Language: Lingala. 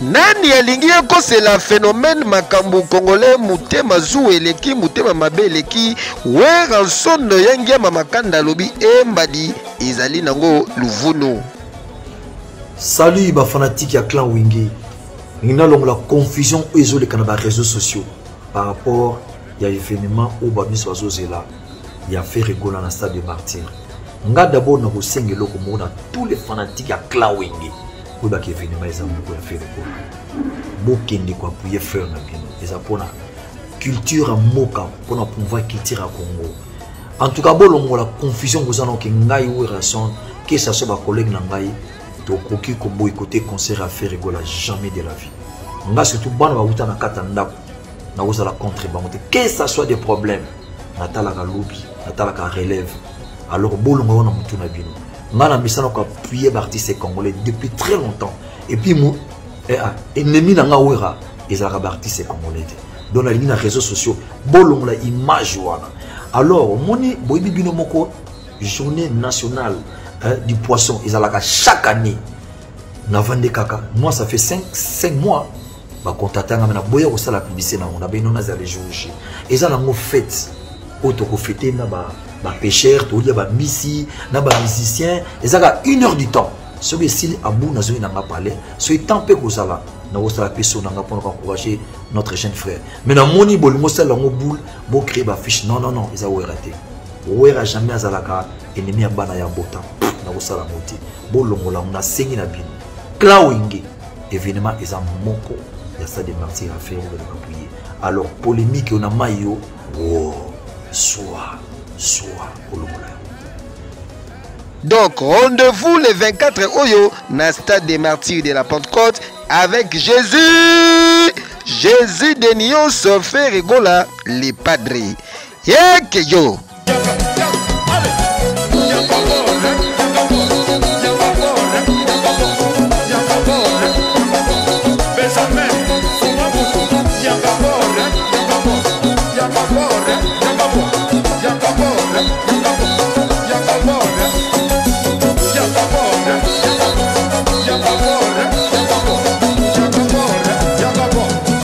Nani alingi ekosela phénomène makambo congolais mutema zu eleki mutema mabe eleki wera nsondo yangia mamakanda lobi embadi ezali nango luvuno. Salut ba fanatique ya clan Wenge. Nina longo la confusion ezole kana ba réseaux sociaux par rapport ya événement au bamis bazozela ya fait rigola na stade de Martyr. Nga d'abord na kosenge loko mona tous les fanatiques ya clan Wenge. Pour ba événement ezambu ko fait rigola. Bokende ko appuyer frère na bino. Eza pona culture moka pona pouvoir culture à Congo. En tout cas bolongo la confusion kozana ke ngai ou rason que ça soit ba collègue na ngai to koki ko boycotter concert à faire rigola jamais de la vie. Nga surtout bana ba uta na kata ndako na ozala contre bangote que ça soit des problèmes natala ka lobby natala ka relève alors bolongo wana mutu na bino nga na misana ko appuyer artiste congolais depuis très longtemps et puis mo ennemi na nga wera ezala ka artiste congolais donc na ligne réseaux sociaux bolongo la image wana alors moni boyibi bino moko journée nationale du poisson ezala chaque année na vende kaka moi ça fait 5 mois ba contacter nga na boya ko sala publicité na on a bino na za les jours et ça na mo fête auto ko fêter na ba pêcheur to dia ba misi na ba musicien et ça 1 heure du temps ce que s'il abou na zo na nga parler ce temps pe ko sala na ko sala peso na nga pour encourager notre jeune frère mais na moni bol mo sala ngo boule bo créer ba fiche non et ça ou raté ou era jamais azalaka ennemi ya bana ya bota na ko sala moti bolongola na sengi na bino clan Wenge événement eza moko ya stade de Martyr à faire de appuyer alors polémique on a mayo soit bolongola. Donc rendez-vous le 24 Oyo na stade des Martyrs de la Pentecôte avec Jésus de Nyon Sofé Rigola les padres. Yo